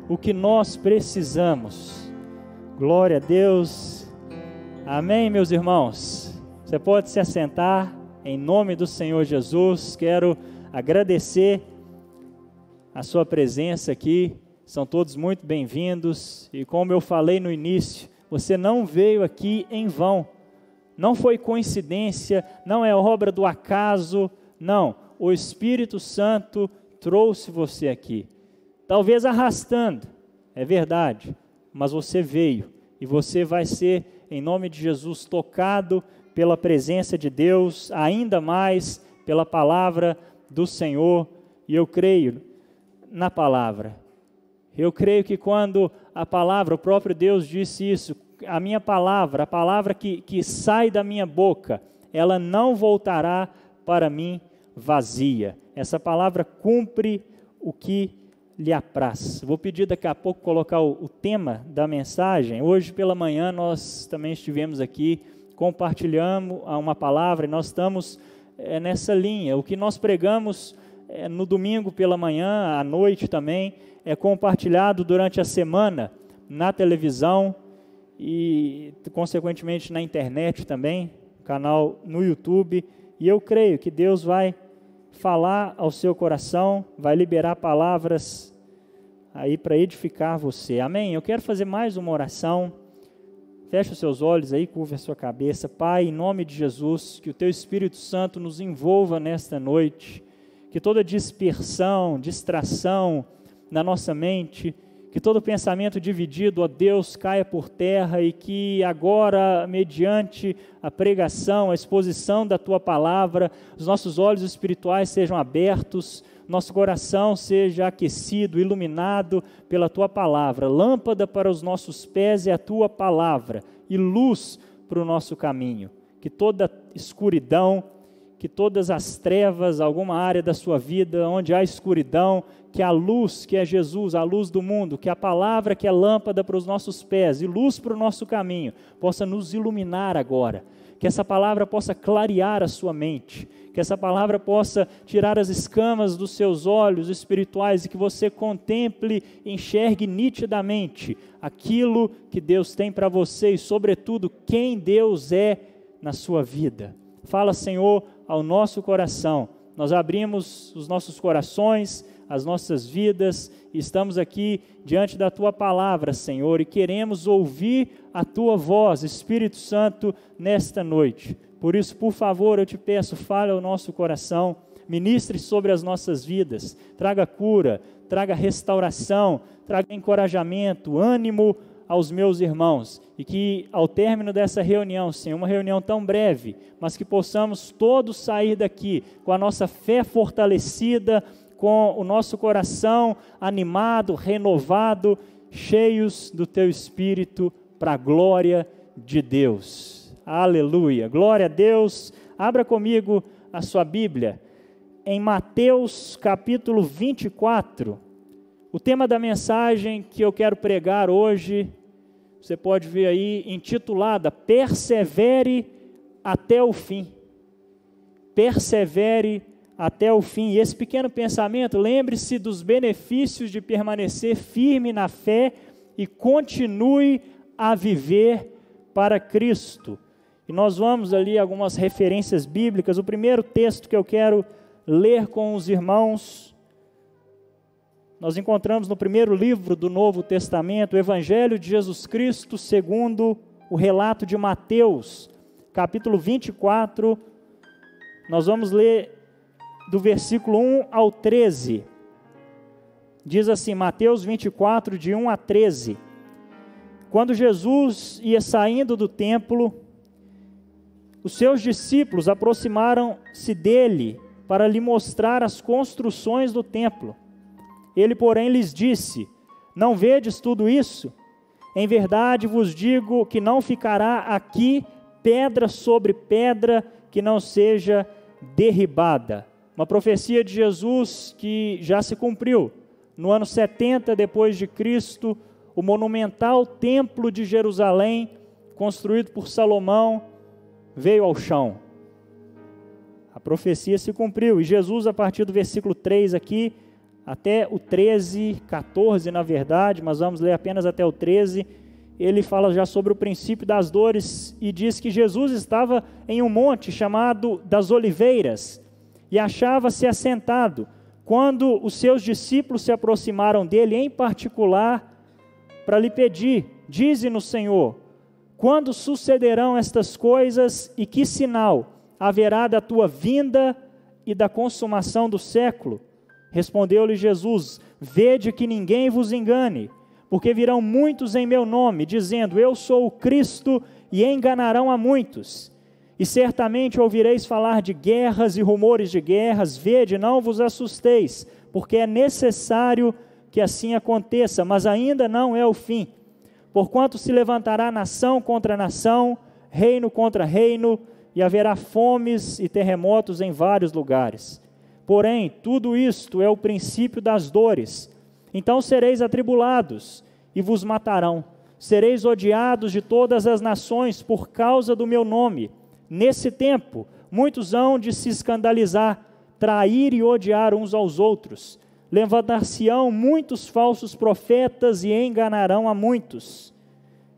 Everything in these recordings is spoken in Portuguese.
o que nós precisamos. Glória a Deus. Amém, meus irmãos. Você pode se assentar em nome do Senhor Jesus. Quero agradecer a sua presença aqui. São todos muito bem-vindos. E como eu falei no início, você não veio aqui em vão. Não foi coincidência, não é obra do acaso, não. O Espírito Santo trouxe você aqui. Talvez arrastando, é verdade, mas você veio. E você vai ser, em nome de Jesus, tocado pela presença de Deus, ainda mais pela palavra do Senhor. E eu creio na palavra. Eu creio que quando a palavra, o próprio Deus disse isso, a minha palavra, a palavra que sai da minha boca, ela não voltará para mim vazia. Essa palavra cumpre o que lhe apraz. Vou pedir daqui a pouco colocar o tema da mensagem. Hoje pela manhã nós também estivemos aqui, compartilhamos uma palavra e nós estamos nessa linha. O que nós pregamos no domingo pela manhã, à noite também, é compartilhado durante a semana na televisão e consequentemente na internet também, canal no YouTube, e eu creio que Deus vai falar ao seu coração, vai liberar palavras aí para edificar você, amém? Eu quero fazer mais uma oração. Feche os seus olhos aí, curva a sua cabeça. Pai, em nome de Jesus, que o Teu Espírito Santo nos envolva nesta noite, que toda dispersão, distração na nossa mente, que todo pensamento dividido, ó Deus, caia por terra e que agora, mediante a pregação, a exposição da Tua palavra, os nossos olhos espirituais sejam abertos, nosso coração seja aquecido, iluminado pela Tua palavra. Lâmpada para os nossos pés é a Tua palavra e luz para o nosso caminho. Que toda escuridão, que todas as trevas, alguma área da sua vida onde há escuridão, que a luz, que é Jesus, a luz do mundo, que a palavra que é lâmpada para os nossos pés e luz para o nosso caminho, possa nos iluminar agora, que essa palavra possa clarear a sua mente, que essa palavra possa tirar as escamas dos seus olhos espirituais e que você contemple, enxergue nitidamente aquilo que Deus tem para você e, sobretudo, quem Deus é na sua vida. Fala, Senhor, ao nosso coração. Nós abrimos os nossos corações, as nossas vidas, e estamos aqui diante da Tua palavra, Senhor, e queremos ouvir a Tua voz, Espírito Santo, nesta noite. Por isso, por favor, eu te peço, fale ao nosso coração, ministre sobre as nossas vidas, traga cura, traga restauração, traga encorajamento, ânimo aos meus irmãos, e que ao término dessa reunião, Senhor, uma reunião tão breve, mas que possamos todos sair daqui com a nossa fé fortalecida, com o nosso coração animado, renovado, cheios do Teu Espírito, para a glória de Deus. Aleluia, glória a Deus. Abra comigo a sua Bíblia, em Mateus capítulo 24, o tema da mensagem que eu quero pregar hoje, você pode ver aí, intitulada, Persevere até o fim. Persevere até o fim. E esse pequeno pensamento, lembre-se dos benefícios de permanecer firme na fé e continue a viver para Cristo. E nós vamos ali algumas referências bíblicas. O primeiro texto que eu quero ler com os irmãos, nós encontramos no primeiro livro do Novo Testamento, o Evangelho de Jesus Cristo, segundo o relato de Mateus, capítulo 24, nós vamos ler do versículo 1 ao 13, diz assim, Mateus 24, de 1 a 13, quando Jesus ia saindo do templo, os seus discípulos aproximaram-se dele para lhe mostrar as construções do templo. Ele, porém, lhes disse, não vedes tudo isso? Em verdade vos digo que não ficará aqui pedra sobre pedra que não seja derribada. Uma profecia de Jesus que já se cumpriu. No ano 70 depois de Cristo, o monumental templo de Jerusalém, construído por Salomão, veio ao chão. A profecia se cumpriu. E Jesus, a partir do versículo 3 aqui, até o 13, 14 na verdade, mas vamos ler apenas até o 13, ele fala já sobre o princípio das dores e diz que Jesus estava em um monte chamado das Oliveiras e achava-se assentado, quando os seus discípulos se aproximaram dele em particular para lhe pedir: dize-nos, Senhor, quando sucederão estas coisas e que sinal haverá da tua vinda e da consumação do século? Respondeu-lhe Jesus: vede que ninguém vos engane, porque virão muitos em meu nome, dizendo, eu sou o Cristo, e enganarão a muitos. E certamente ouvireis falar de guerras e rumores de guerras. Vede, não vos assusteis, porque é necessário que assim aconteça, mas ainda não é o fim. Porquanto se levantará nação contra nação, reino contra reino, e haverá fomes e terremotos em vários lugares. Porém, tudo isto é o princípio das dores. Então sereis atribulados, e vos matarão. Sereis odiados de todas as nações por causa do meu nome. Nesse tempo, muitos hão de se escandalizar, trair e odiar uns aos outros. Levantar-se-ão muitos falsos profetas e enganarão a muitos.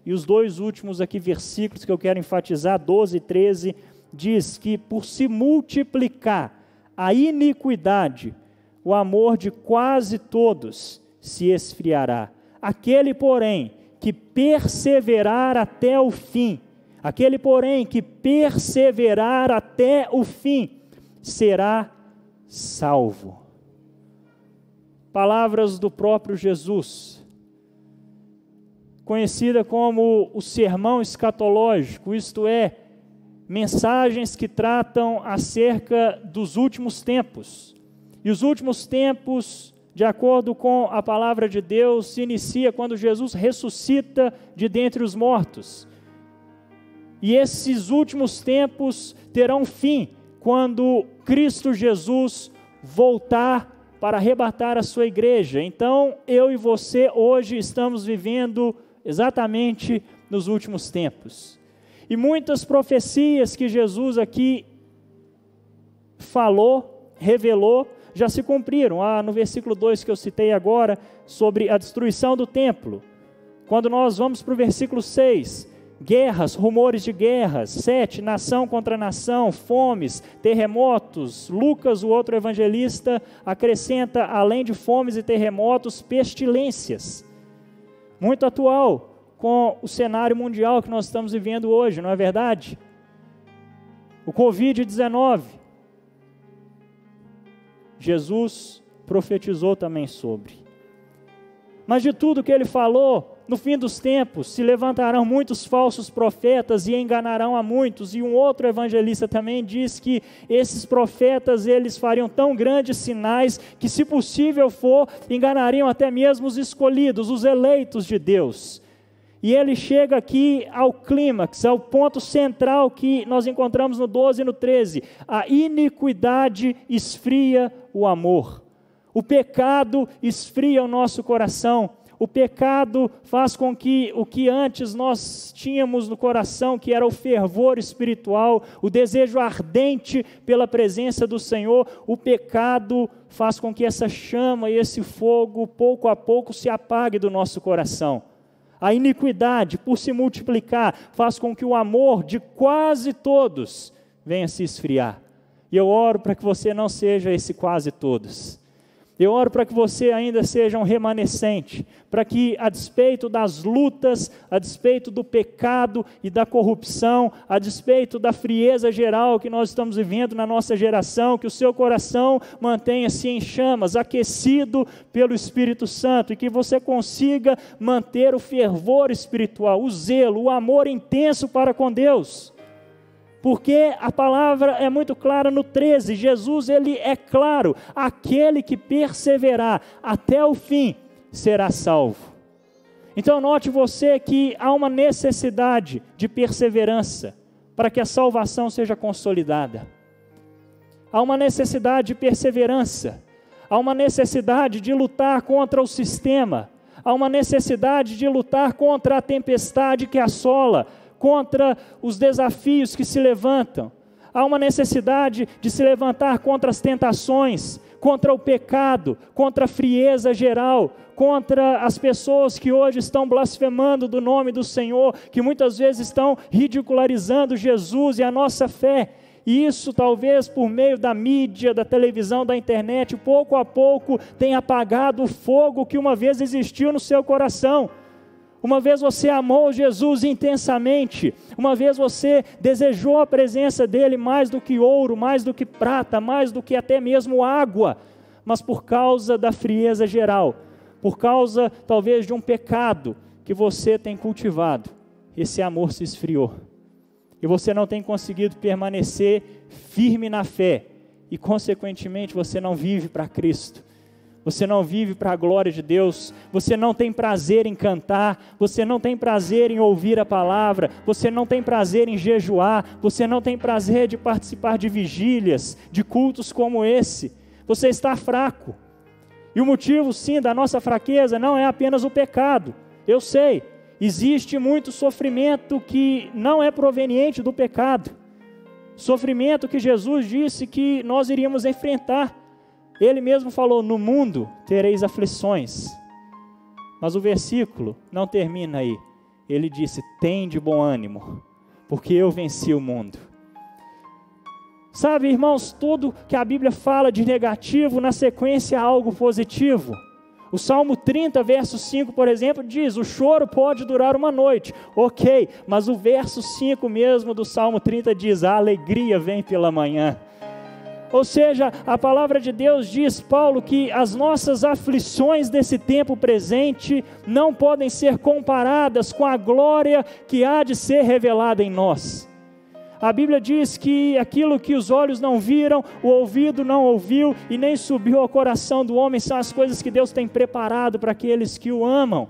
E os dois últimos aqui versículos que eu quero enfatizar, 12 e 13, diz que por se multiplicar a iniquidade, o amor de quase todos se esfriará. Aquele, porém, que perseverar até o fim, será salvo. Palavras do próprio Jesus, conhecida como o sermão escatológico, isto é, mensagens que tratam acerca dos últimos tempos. E os últimos tempos, de acordo com a palavra de Deus, se inicia quando Jesus ressuscita de dentre os mortos. E esses últimos tempos terão fim quando Cristo Jesus voltar para arrebatar a sua igreja. Então, eu e você hoje estamos vivendo exatamente nos últimos tempos. E muitas profecias que Jesus aqui falou, revelou, já se cumpriram. No versículo 2 que eu citei agora, sobre a destruição do templo. Quando nós vamos para o versículo 6, guerras, rumores de guerras. 7, nação contra nação, fomes, terremotos. Lucas, o outro evangelista, acrescenta, além de fomes e terremotos, pestilências. Muito atual com o cenário mundial que nós estamos vivendo hoje, não é verdade? O Covid-19. Jesus profetizou também sobre. Mas de tudo que ele falou, no fim dos tempos, se levantarão muitos falsos profetas e enganarão a muitos. E um outro evangelista também diz que esses profetas, eles fariam tão grandes sinais que, se possível for, enganariam até mesmo os escolhidos, os eleitos de Deus. E ele chega aqui ao clímax, ao ponto central que nós encontramos no 12 e no 13. A iniquidade esfria o amor. O pecado esfria o nosso coração. O pecado faz com que o que antes nós tínhamos no coração, que era o fervor espiritual, o desejo ardente pela presença do Senhor, o pecado faz com que essa chama e esse fogo, pouco a pouco, se apague do nosso coração. A iniquidade, por se multiplicar, faz com que o amor de quase todos venha se esfriar. E eu oro para que você não seja esse quase todos. Eu oro para que você ainda seja um remanescente, para que, a despeito das lutas, a despeito do pecado e da corrupção, a despeito da frieza geral que nós estamos vivendo na nossa geração, que o seu coração mantenha-se em chamas, aquecido pelo Espírito Santo, e que você consiga manter o fervor espiritual, o zelo, o amor intenso para com Deus. Porque a palavra é muito clara no 13, Jesus ele é claro, aquele que perseverar até o fim será salvo. Então note você que há uma necessidade de perseverança para que a salvação seja consolidada. Há uma necessidade de perseverança, há uma necessidade de lutar contra o sistema, há uma necessidade de lutar contra a tempestade que assola, contra os desafios que se levantam. Há uma necessidade de se levantar contra as tentações, contra o pecado, contra a frieza geral, contra as pessoas que hoje estão blasfemando do nome do Senhor, que muitas vezes estão ridicularizando Jesus e a nossa fé. E isso talvez por meio da mídia, da televisão, da internet, pouco a pouco tem apagado o fogo que uma vez existiu no seu coração. Uma vez você amou Jesus intensamente, uma vez você desejou a presença dele mais do que ouro, mais do que prata, mais do que até mesmo água, mas por causa da frieza geral, por causa talvez de um pecado que você tem cultivado, esse amor se esfriou, e você não tem conseguido permanecer firme na fé, e consequentemente você não vive para Cristo. Você não vive para a glória de Deus, você não tem prazer em cantar, você não tem prazer em ouvir a palavra, você não tem prazer em jejuar, você não tem prazer de participar de vigílias, de cultos como esse, você está fraco. E o motivo sim da nossa fraqueza não é apenas o pecado, eu sei, existe muito sofrimento que não é proveniente do pecado, sofrimento que Jesus disse que nós iríamos enfrentar. Ele mesmo falou, no mundo tereis aflições, mas o versículo não termina aí, ele disse, tende bom ânimo, porque eu venci o mundo. Sabe, irmãos, tudo que a Bíblia fala de negativo, na sequência há algo positivo. O Salmo 30, verso 5, por exemplo, diz, o choro pode durar uma noite, ok, mas o verso 5 mesmo do Salmo 30 diz, a alegria vem pela manhã. Ou seja, a palavra de Deus diz, Paulo, que as nossas aflições desse tempo presente não podem ser comparadas com a glória que há de ser revelada em nós. A Bíblia diz que aquilo que os olhos não viram, o ouvido não ouviu e nem subiu ao coração do homem, são as coisas que Deus tem preparado para aqueles que o amam.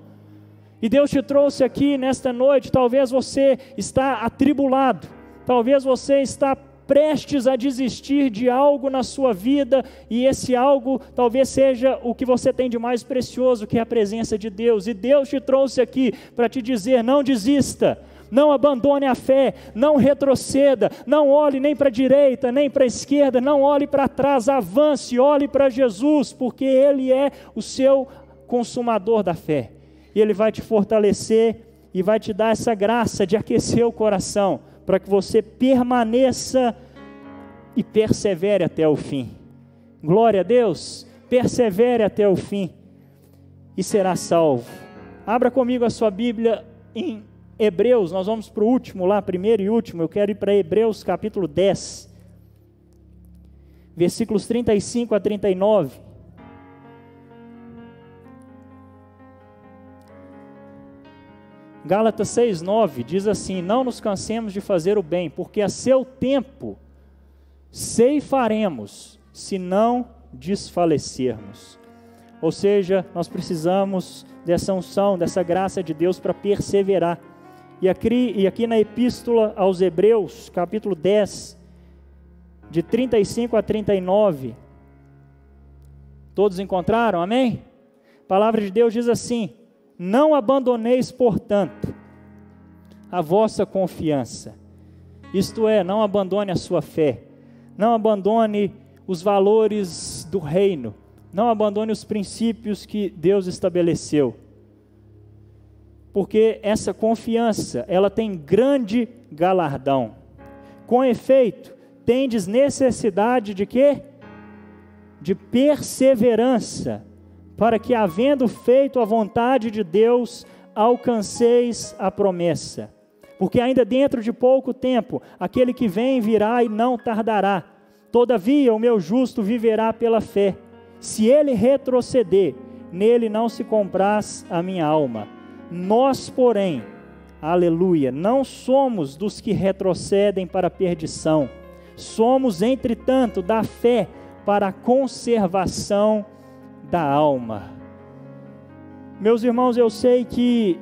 E Deus te trouxe aqui nesta noite, talvez você está atribulado, talvez você está prestes a desistir de algo na sua vida, e esse algo talvez seja o que você tem de mais precioso, que é a presença de Deus, e Deus te trouxe aqui para te dizer, não desista, não abandone a fé, não retroceda, não olhe nem para a direita, nem para a esquerda, não olhe para trás, avance, olhe para Jesus, porque Ele é o seu consumador da fé, e Ele vai te fortalecer, e vai te dar essa graça de aquecer o coração, para que você permaneça e persevere até o fim. Glória a Deus, persevere até o fim e será salvo. Abra comigo a sua Bíblia em Hebreus, nós vamos para o último lá, primeiro e último, eu quero ir para Hebreus capítulo 10, versículos 35 a 39. Gálatas 6:9 diz assim, não nos cansemos de fazer o bem, porque a seu tempo ceifaremos, se não desfalecermos. Ou seja, nós precisamos dessa unção, dessa graça de Deus para perseverar. E aqui na Epístola aos Hebreus, capítulo 10, de 35 a 39, todos encontraram? Amém? A palavra de Deus diz assim, não abandoneis, portanto, a vossa confiança. Isto é, não abandone a sua fé, não abandone os valores do reino, não abandone os princípios que Deus estabeleceu. Porque essa confiança, ela tem grande galardão. Com efeito, tendes necessidade de quê? De perseverança, para que, havendo feito a vontade de Deus, alcanceis a promessa. Porque ainda dentro de pouco tempo, aquele que vem virá e não tardará. Todavia, o meu justo viverá pela fé. Se ele retroceder, nele não se compraz a minha alma. Nós, porém, aleluia, não somos dos que retrocedem para a perdição. Somos, entretanto, da fé para a conservação da alma. Meus irmãos, eu sei que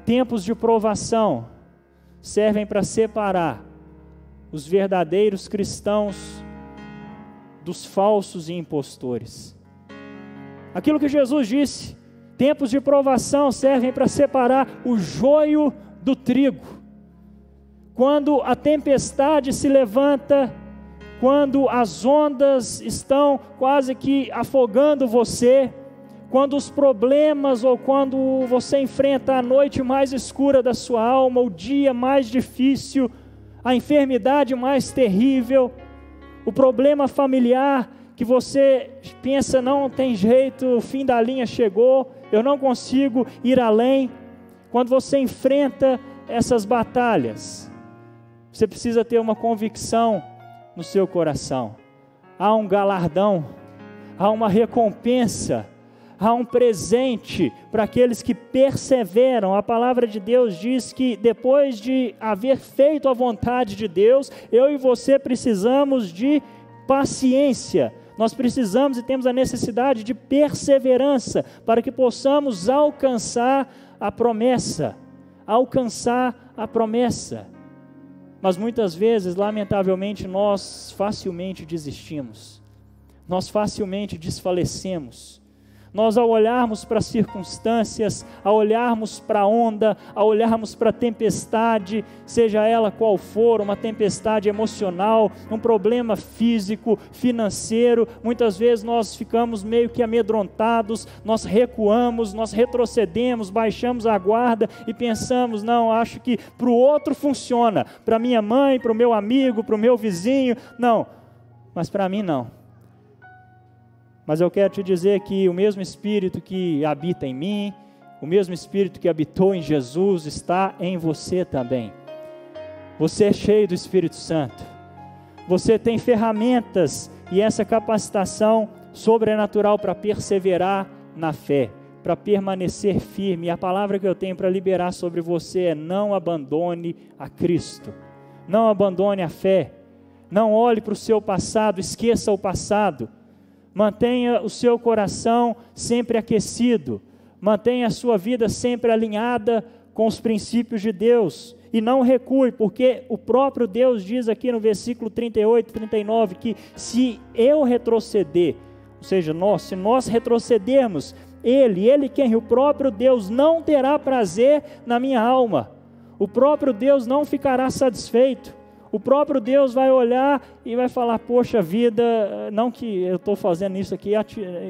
tempos de provação servem para separar os verdadeiros cristãos dos falsos e impostores. Aquilo que Jesus disse, tempos de provação servem para separar o joio do trigo. Quando a tempestade se levanta, quando as ondas estão quase que afogando você, quando os problemas ou quando você enfrenta a noite mais escura da sua alma, o dia mais difícil, a enfermidade mais terrível, o problema familiar que você pensa, não tem jeito, o fim da linha chegou, eu não consigo ir além. Quando você enfrenta essas batalhas, você precisa ter uma convicção no seu coração. Há um galardão, há uma recompensa, há um presente para aqueles que perseveram. A palavra de Deus diz que depois de haver feito a vontade de Deus, eu e você precisamos de paciência. Nós precisamos e temos a necessidade de perseverança para que possamos alcançar a promessa. Alcançar a promessa. Mas muitas vezes, lamentavelmente, nós facilmente desistimos. Nós facilmente desfalecemos. Nós, ao olharmos para as circunstâncias, ao olharmos para a onda, ao olharmos para a tempestade, seja ela qual for, uma tempestade emocional, um problema físico, financeiro, muitas vezes nós ficamos meio que amedrontados, nós recuamos, nós retrocedemos, baixamos a guarda e pensamos, não, acho que para o outro funciona, para minha mãe, para o meu amigo, para o meu vizinho, não, mas para mim não. Mas eu quero te dizer que o mesmo Espírito que habita em mim, o mesmo Espírito que habitou em Jesus, está em você também. Você é cheio do Espírito Santo. Você tem ferramentas e essa capacitação sobrenatural para perseverar na fé, para permanecer firme. E a palavra que eu tenho para liberar sobre você é: não abandone a Cristo. Não abandone a fé. Não olhe para o seu passado, esqueça o passado. Mantenha o seu coração sempre aquecido, mantenha a sua vida sempre alinhada com os princípios de Deus, e não recue, porque o próprio Deus diz aqui no versículo 38, 39, que se eu retroceder, ou seja, se nós retrocedermos, o próprio Deus não terá prazer na minha alma, o próprio Deus não ficará satisfeito. O próprio Deus vai olhar e vai falar, poxa vida, não que eu estou fazendo isso aqui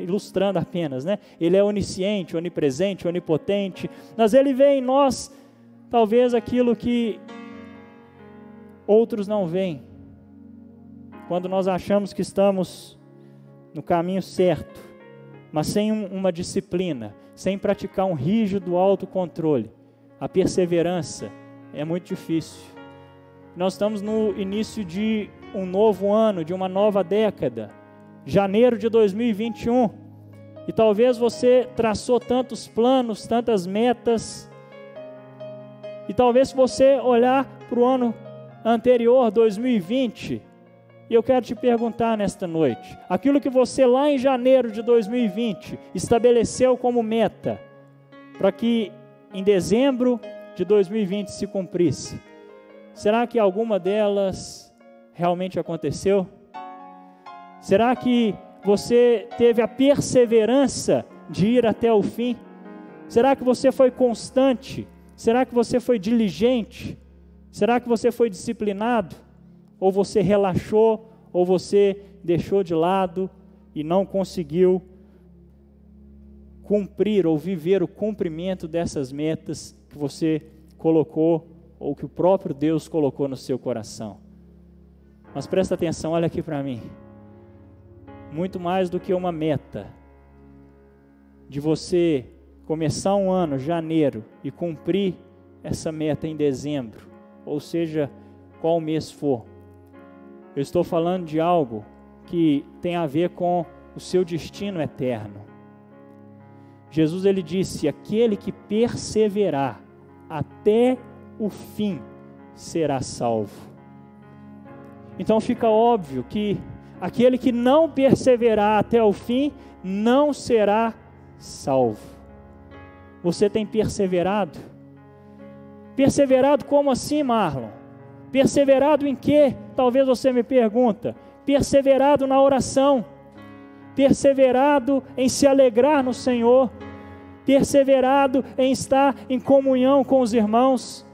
ilustrando apenas, né? Ele é onisciente, onipresente, onipotente, mas Ele vê em nós, talvez aquilo que outros não veem. Quando nós achamos que estamos no caminho certo, mas sem uma disciplina, sem praticar um rígido autocontrole, a perseverança é muito difícil. Nós estamos no início de um novo ano, de uma nova década, janeiro de 2021, e talvez você traçou tantos planos, tantas metas, e talvez se você olhar para o ano anterior, 2020, e eu quero te perguntar nesta noite, aquilo que você lá em janeiro de 2020 estabeleceu como meta, para que em dezembro de 2020 se cumprisse, será que alguma delas realmente aconteceu? Será que você teve a perseverança de ir até o fim? Será que você foi constante? Será que você foi diligente? Será que você foi disciplinado? Ou você relaxou? Ou você deixou de lado e não conseguiu cumprir ou viver o cumprimento dessas metas que você colocou ou que o próprio Deus colocou no seu coração? Mas presta atenção, olha aqui para mim. Muito mais do que uma meta, de você começar um ano, janeiro, e cumprir essa meta em dezembro, ou seja, qual mês for. Eu estou falando de algo que tem a ver com o seu destino eterno. Jesus, ele disse, aquele que perseverar até o fim será salvo. Então fica óbvio que aquele que não perseverar até o fim não será salvo. Você tem perseverado? Perseverado como assim, Marlon? Perseverado em quê? Talvez você me pergunta. Perseverado na oração, perseverado em se alegrar no Senhor, perseverado em estar em comunhão com os irmãos,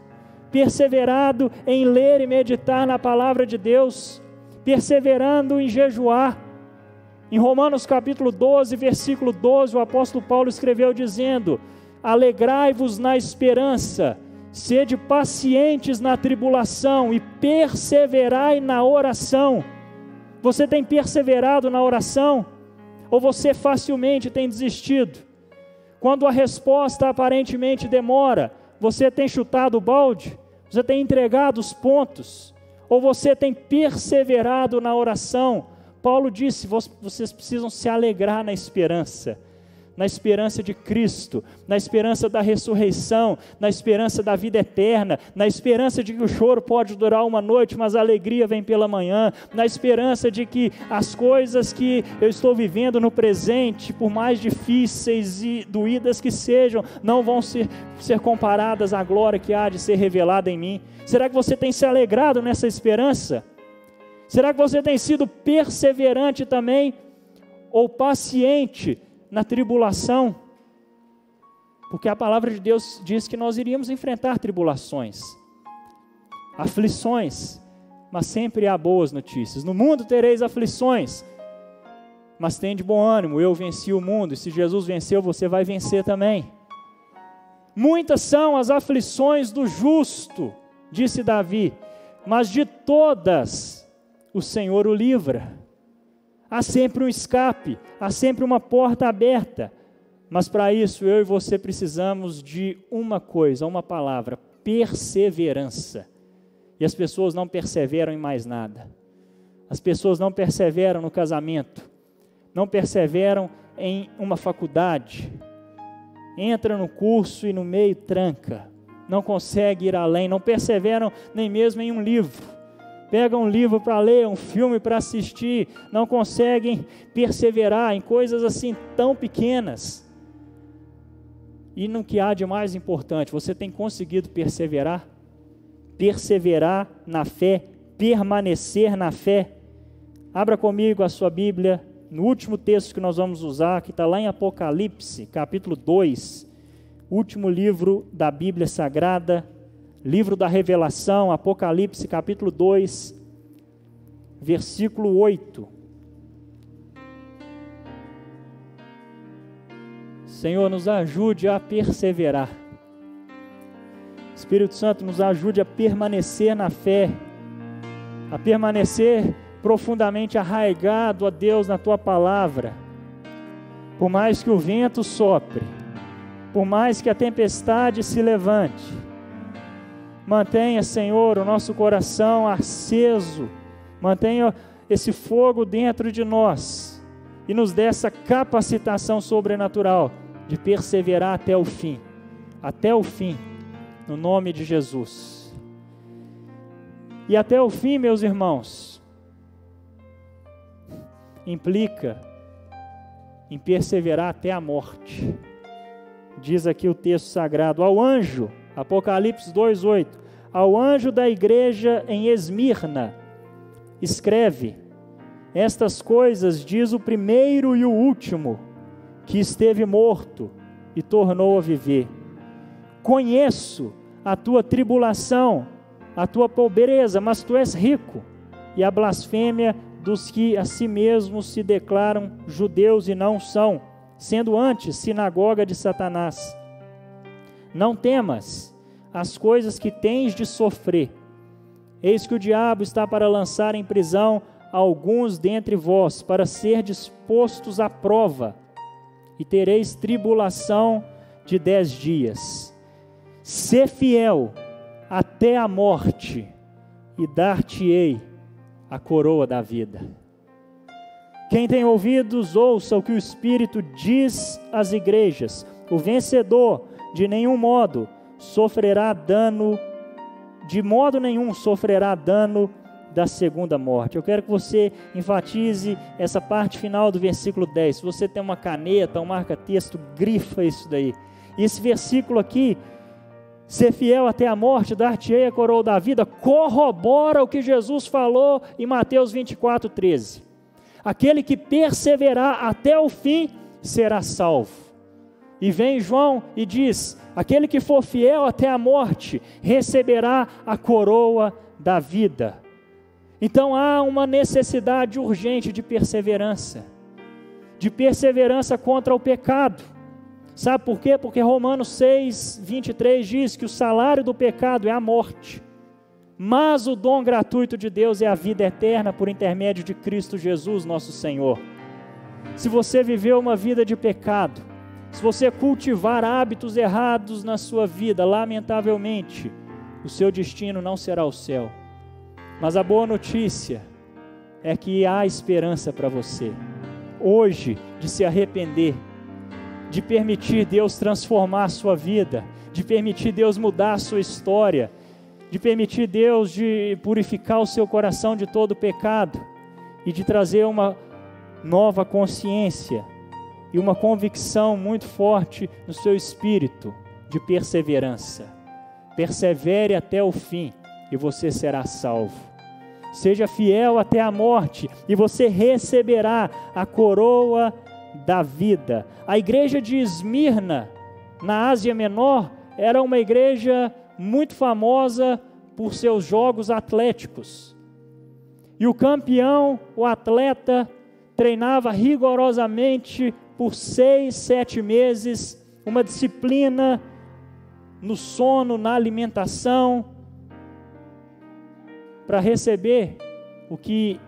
perseverado em ler e meditar na palavra de Deus, perseverando em jejuar. Em Romanos capítulo 12, versículo 12, o apóstolo Paulo escreveu dizendo: alegrai-vos na esperança, sede pacientes na tribulação e perseverai na oração. Você tem perseverado na oração? Ou você facilmente tem desistido? Quando a resposta aparentemente demora, você tem chutado o balde? Você tem entregado os pontos? Ou você tem perseverado na oração? Paulo disse: vocês precisam se alegrar na esperança de Cristo, na esperança da ressurreição, na esperança da vida eterna, na esperança de que o choro pode durar uma noite, mas a alegria vem pela manhã, na esperança de que as coisas que eu estou vivendo no presente, por mais difíceis e doídas que sejam, não vão ser comparadas à glória que há de ser revelada em mim. Será que você tem se alegrado nessa esperança? Será que você tem sido perseverante também, ou paciente na tribulação? Porque a palavra de Deus diz que nós iríamos enfrentar tribulações, aflições, mas sempre há boas notícias. No mundo tereis aflições, mas tende bom ânimo, eu venci o mundo, e se Jesus venceu, você vai vencer também. Muitas são as aflições do justo, disse Davi, mas de todas o Senhor o livra. Há sempre um escape, há sempre uma porta aberta, mas para isso eu e você precisamos de uma coisa, uma palavra: perseverança. E as pessoas não perseveram em mais nada. As pessoas não perseveram no casamento, não perseveram em uma faculdade, entra no curso e no meio tranca, não consegue ir além, não perseveram nem mesmo em um livro. Pegam um livro para ler, um filme para assistir, não conseguem perseverar em coisas assim tão pequenas. E no que há de mais importante, você tem conseguido perseverar? Perseverar na fé, permanecer na fé. Abra comigo a sua Bíblia, no último texto que nós vamos usar, que está lá em Apocalipse, capítulo 2, último livro da Bíblia Sagrada, livro da Revelação, Apocalipse capítulo 2, versículo 8. Senhor, nos ajude a perseverar. Espírito Santo, nos ajude a permanecer na fé, a permanecer profundamente arraigado a Deus na Tua Palavra. Por mais que o vento sopre, por mais que a tempestade se levante, mantenha, Senhor, o nosso coração aceso, mantenha esse fogo dentro de nós e nos dê essa capacitação sobrenatural de perseverar até o fim, no nome de Jesus. E até o fim, meus irmãos, implica em perseverar até a morte. Diz aqui o texto sagrado: ao anjo, Apocalipse 2:8, ao anjo da igreja em Esmirna, escreve: estas coisas diz o primeiro e o último, que esteve morto e tornou a viver. Conheço a tua tribulação, a tua pobreza, mas tu és rico, e a blasfêmia dos que a si mesmos se declaram judeus e não são, sendo antes sinagoga de Satanás. Não temas as coisas que tens de sofrer. Eis que o diabo está para lançar em prisão alguns dentre vós, para ser dispostos à prova, e tereis tribulação de 10 dias. Sê fiel até a morte, e dar-te-ei a coroa da vida. Quem tem ouvidos, ouça o que o Espírito diz às igrejas. O vencedor, de nenhum modo, sofrerá dano, de modo nenhum sofrerá dano da segunda morte. Eu quero que você enfatize essa parte final do versículo 10. Se você tem uma caneta, um marca-texto, grifa isso daí. E esse versículo aqui, ser fiel até a morte, dar-te-ei a coroa da vida, corrobora o que Jesus falou em Mateus 24:13. Aquele que perseverar até o fim será salvo. E vem João e diz: aquele que for fiel até a morte receberá a coroa da vida. Então há uma necessidade urgente de perseverança contra o pecado. Sabe por quê? Porque Romanos 6, 23 diz que o salário do pecado é a morte, mas o dom gratuito de Deus é a vida eterna por intermédio de Cristo Jesus, nosso Senhor. Se você viveu uma vida de pecado, se você cultivar hábitos errados na sua vida, lamentavelmente, o seu destino não será o céu. Mas a boa notícia é que há esperança para você, hoje, de se arrepender, de permitir Deus transformar a sua vida, de permitir Deus mudar a sua história, de permitir Deus de purificar o seu coração de todo pecado e de trazer uma nova consciência e uma convicção muito forte no seu espírito de perseverança. Persevere até o fim e você será salvo. Seja fiel até a morte e você receberá a coroa da vida. A igreja de Esmirna, na Ásia Menor, era uma igreja muito famosa por seus jogos atléticos. E o campeão, o atleta, treinava rigorosamente por 6, 7 meses, uma disciplina no sono, na alimentação, para receber o que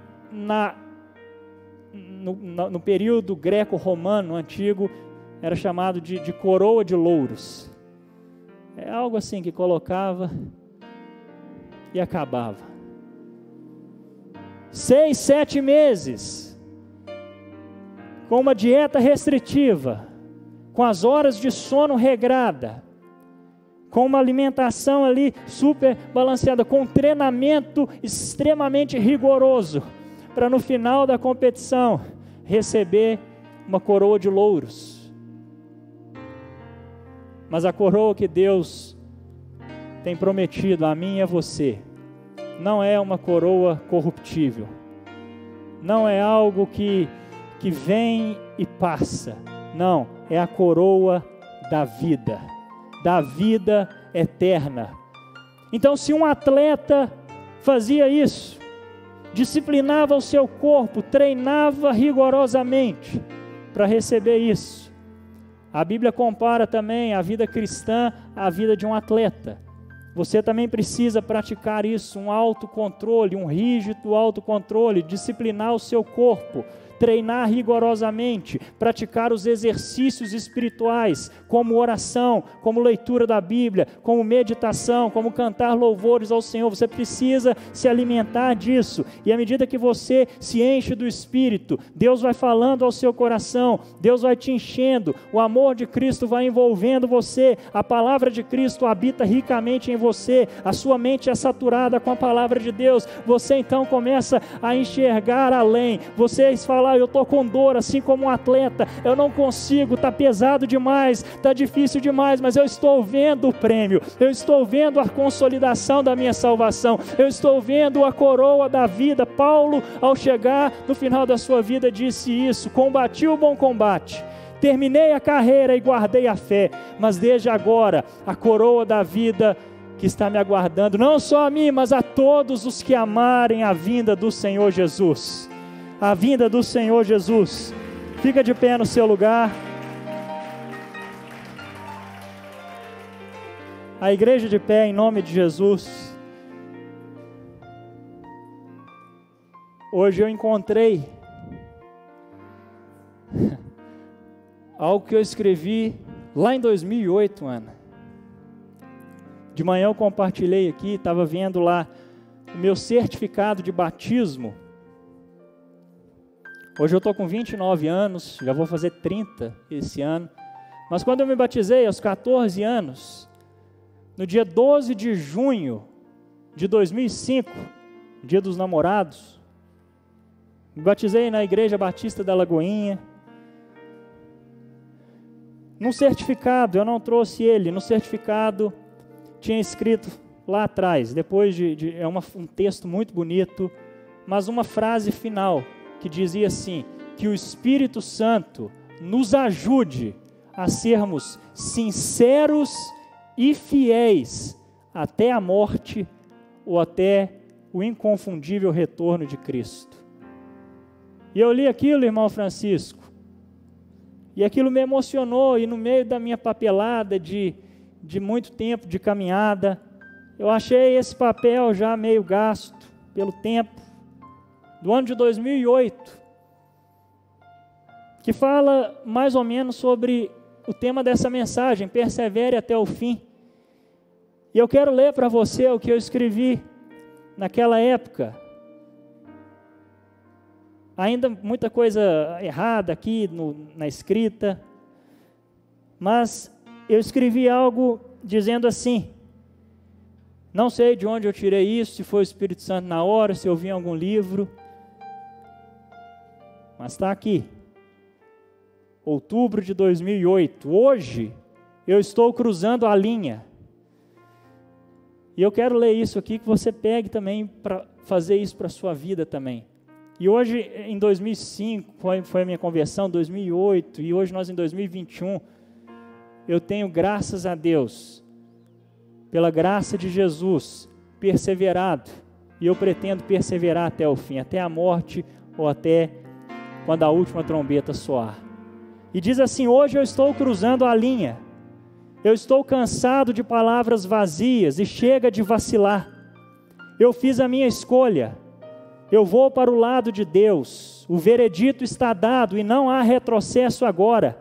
no período greco-romano antigo era chamado de coroa de louros. É algo assim que colocava e acabava. 6, 7 meses, com uma dieta restritiva, com as horas de sono regrada, com uma alimentação ali super balanceada, com um treinamento extremamente rigoroso, para no final da competição receber uma coroa de louros. Mas a coroa que Deus tem prometido a mim e a você não é uma coroa corruptível, não é algo que vem e passa, não, é a coroa da vida eterna. Então, se um atleta fazia isso, disciplinava o seu corpo, treinava rigorosamente para receber isso, a Bíblia compara também a vida cristã à vida de um atleta. Você também precisa praticar isso, um autocontrole, um rígido autocontrole, disciplinar o seu corpo, treinar rigorosamente, praticar os exercícios espirituais, como oração, como leitura da Bíblia, como meditação, como cantar louvores ao Senhor. Você precisa se alimentar disso, e à medida que você se enche do Espírito, Deus vai falando ao seu coração, Deus vai te enchendo, o amor de Cristo vai envolvendo você, a palavra de Cristo habita ricamente em você, a sua mente é saturada com a palavra de Deus, você então começa a enxergar além, você fala: eu estou com dor, assim como um atleta, eu não consigo, está pesado demais, está difícil demais, mas eu estou vendo o prêmio, eu estou vendo a consolidação da minha salvação, eu estou vendo a coroa da vida. Paulo, ao chegar no final da sua vida, disse isso: combati o bom combate, terminei a carreira e guardei a fé, mas desde agora a coroa da vida que está me aguardando, não só a mim, mas a todos os que amarem a vinda do Senhor Jesus. A vinda do Senhor Jesus. Fica de pé no seu lugar. A igreja de pé em nome de Jesus. Hoje eu encontrei algo que eu escrevi lá em 2008, Ana. De manhã eu compartilhei aqui, estava vendo lá o meu certificado de batismo. Hoje eu estou com 29 anos, já vou fazer 30 esse ano. Mas quando eu me batizei aos 14 anos, no dia 12 de junho de 2005, dia dos namorados, me batizei na Igreja Batista da Lagoinha. Num certificado, eu não trouxe ele, no certificado tinha escrito lá atrás, depois um texto muito bonito, mas uma frase final, que dizia assim: que o Espírito Santo nos ajude a sermos sinceros e fiéis até a morte ou até o inconfundível retorno de Cristo. E eu li aquilo, irmão Francisco, e aquilo me emocionou, e no meio da minha papelada de muito tempo de caminhada, eu achei esse papel já meio gasto pelo tempo, do ano de 2008, que fala mais ou menos sobre o tema dessa mensagem, persevere até o fim. E eu quero ler para você o que eu escrevi naquela época. Ainda muita coisa errada aqui na escrita, mas eu escrevi algo dizendo assim, não sei de onde eu tirei isso, se foi o Espírito Santo na hora, se eu vi em algum livro, mas está aqui, outubro de 2008, hoje eu estou cruzando a linha, e eu quero ler isso aqui, que você pegue também para fazer isso para a sua vida também. E hoje, em 2005, foi a minha conversão, 2008, e hoje nós em 2021, eu tenho, graças a Deus, pela graça de Jesus, perseverado, e eu pretendo perseverar até o fim, até a morte, ou até quando a última trombeta soar. E diz assim, hoje eu estou cruzando a linha, eu estou cansado de palavras vazias, e chega de vacilar, eu fiz a minha escolha, eu vou para o lado de Deus, o veredito está dado e não há retrocesso agora.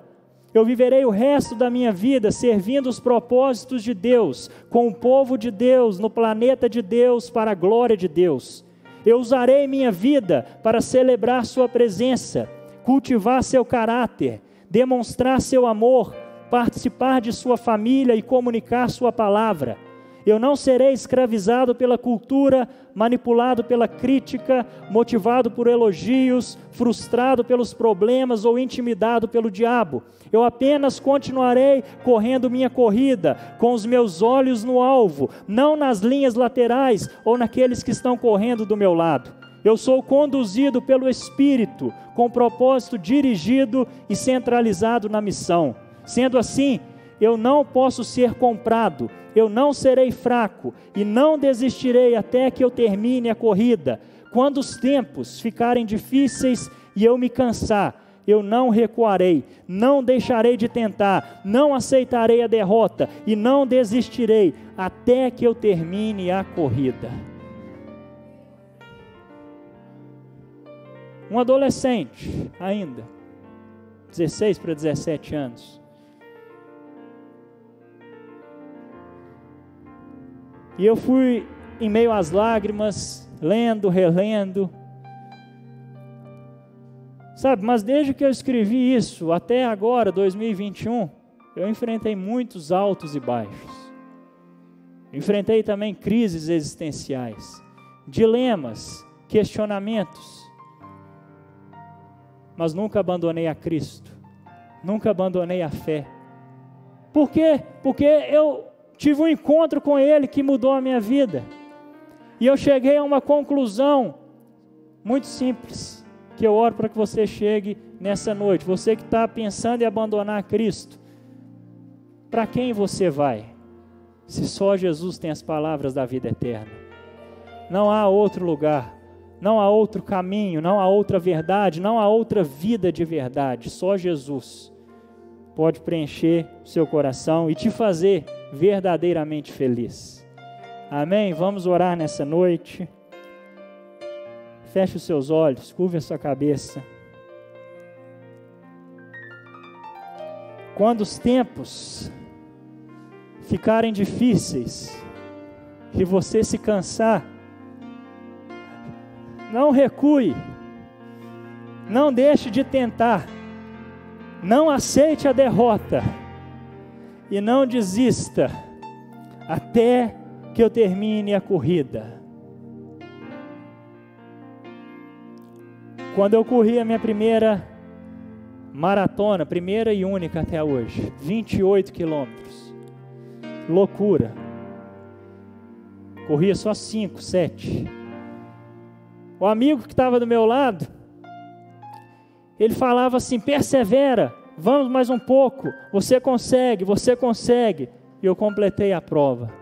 Eu viverei o resto da minha vida servindo os propósitos de Deus, com o povo de Deus, no planeta de Deus, para a glória de Deus. Eu usarei minha vida para celebrar sua presença, cultivar seu caráter, demonstrar seu amor, participar de sua família e comunicar sua palavra. Eu não serei escravizado pela cultura, manipulado pela crítica, motivado por elogios, frustrado pelos problemas ou intimidado pelo diabo. Eu apenas continuarei correndo minha corrida, com os meus olhos no alvo, não nas linhas laterais ou naqueles que estão correndo do meu lado. Eu sou conduzido pelo Espírito, com propósito dirigido e centralizado na missão. Sendo assim, eu não posso ser comprado, eu não serei fraco e não desistirei até que eu termine a corrida. Quando os tempos ficarem difíceis e eu me cansar, eu não recuarei, não deixarei de tentar, não aceitarei a derrota e não desistirei até que eu termine a corrida. Um adolescente ainda, 16 para 17 anos. E eu fui em meio às lágrimas, lendo, relendo. Sabe, mas desde que eu escrevi isso, até agora, 2021, eu enfrentei muitos altos e baixos. Enfrentei também crises existenciais, dilemas, questionamentos. Mas nunca abandonei a Cristo, nunca abandonei a fé. Por quê? Porque eu tive um encontro com Ele que mudou a minha vida. E eu cheguei a uma conclusão muito simples, que eu oro para que você chegue nessa noite. Você que está pensando em abandonar Cristo, para quem você vai? Se só Jesus tem as palavras da vida eterna. Não há outro lugar, não há outro caminho, não há outra verdade, não há outra vida de verdade. Só Jesus pode preencher o seu coração e te fazer verdadeiramente feliz. Amém? Vamos orar nessa noite. Feche os seus olhos, curve a sua cabeça. Quando os tempos ficarem difíceis e você se cansar, não recue, não deixe de tentar, não aceite a derrota e não desista até que eu termine a corrida. Quando eu corri a minha primeira maratona, primeira e única até hoje, 28 quilômetros, loucura, corria só 5, 7, o amigo que estava do meu lado, ele falava assim, persevera, vamos mais um pouco, você consegue, e eu completei a prova.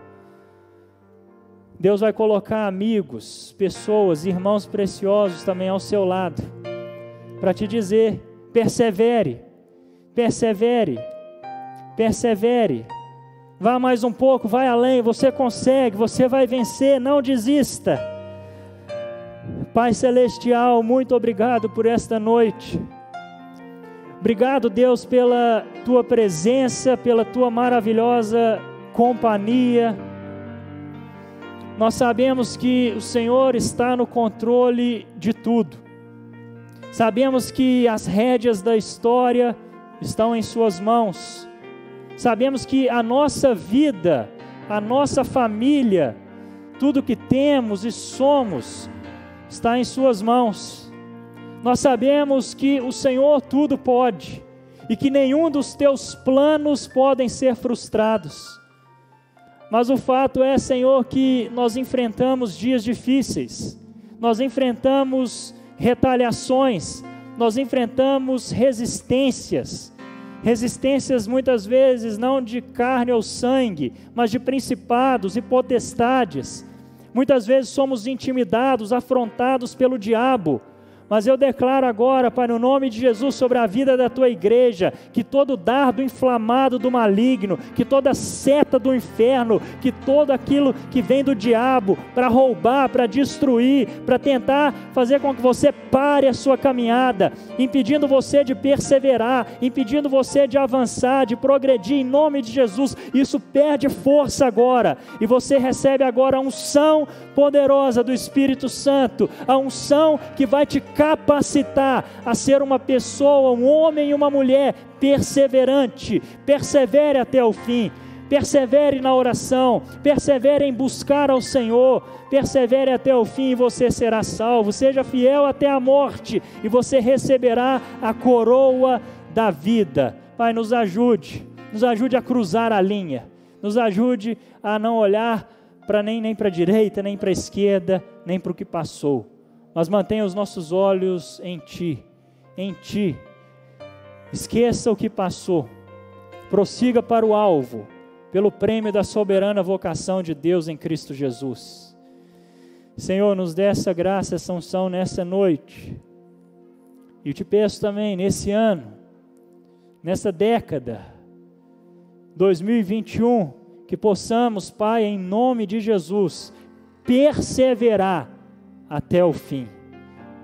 Deus vai colocar amigos, pessoas, irmãos preciosos também ao seu lado, para te dizer: persevere, persevere, persevere, vá mais um pouco, vai além, você consegue, você vai vencer, não desista. Pai Celestial, muito obrigado por esta noite. Obrigado, Deus, pela Tua presença, pela Tua maravilhosa companhia. Nós sabemos que o Senhor está no controle de tudo. Sabemos que as rédeas da história estão em Suas mãos. Sabemos que a nossa vida, a nossa família, tudo que temos e somos, está em Suas mãos. Nós sabemos que o Senhor tudo pode e que nenhum dos Teus planos podem ser frustrados. Mas o fato é, Senhor, que nós enfrentamos dias difíceis, nós enfrentamos retaliações, nós enfrentamos resistências muitas vezes não de carne ou sangue, mas de principados e potestades. Muitas vezes somos intimidados, afrontados pelo diabo. Mas eu declaro agora, Pai, no nome de Jesus, sobre a vida da Tua igreja, que todo dardo inflamado do maligno, que toda seta do inferno, que todo aquilo que vem do diabo para roubar, para destruir, para tentar fazer com que você pare a sua caminhada, impedindo você de perseverar, impedindo você de avançar, de progredir, em nome de Jesus, isso perde força agora, e você recebe agora a unção poderosa do Espírito Santo, a unção que vai te capacitar a ser uma pessoa, um homem e uma mulher perseverante. Persevere até o fim, persevere na oração, persevere em buscar ao Senhor, persevere até o fim e você será salvo. Seja fiel até a morte e você receberá a coroa da vida. Pai, nos ajude a cruzar a linha, nos ajude a não olhar para nem para a direita, nem para a esquerda, nem para o que passou, mas mantenha os nossos olhos em Ti, em Ti. Esqueça o que passou, prossiga para o alvo, pelo prêmio da soberana vocação de Deus em Cristo Jesus. Senhor, nos dê essa graça, essa unção nessa noite, e eu te peço também, nesse ano, nessa década, 2021, que possamos, Pai, em nome de Jesus, perseverar até o fim,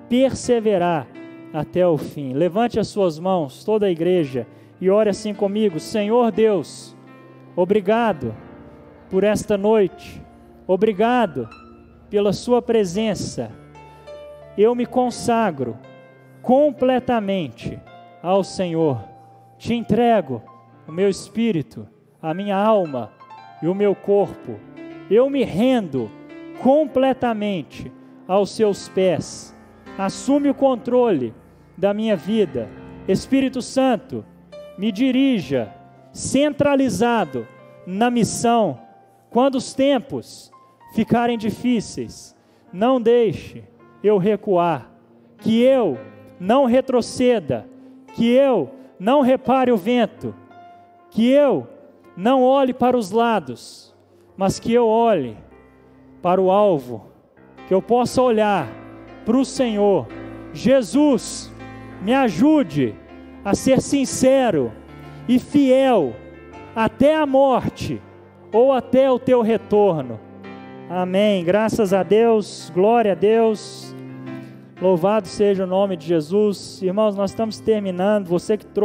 perseverar até o fim. Levante as suas mãos, toda a igreja, e ore assim comigo: Senhor Deus, obrigado por esta noite, obrigado pela sua presença. Eu me consagro completamente ao Senhor, te entrego o meu espírito, a minha alma e o meu corpo. Eu me rendo completamente aos seus pés. Assume o controle da minha vida. Espírito Santo, me dirija centralizado na missão. Quando os tempos ficarem difíceis, não deixe eu recuar, que eu não retroceda, que eu não repare o vento, que eu não olhe para os lados, mas que eu olhe para o alvo, que eu possa olhar para o Senhor. Jesus, me ajude a ser sincero e fiel até a morte ou até o teu retorno. Amém. Graças a Deus, glória a Deus, louvado seja o nome de Jesus. Irmãos, nós estamos terminando. Você que trouxe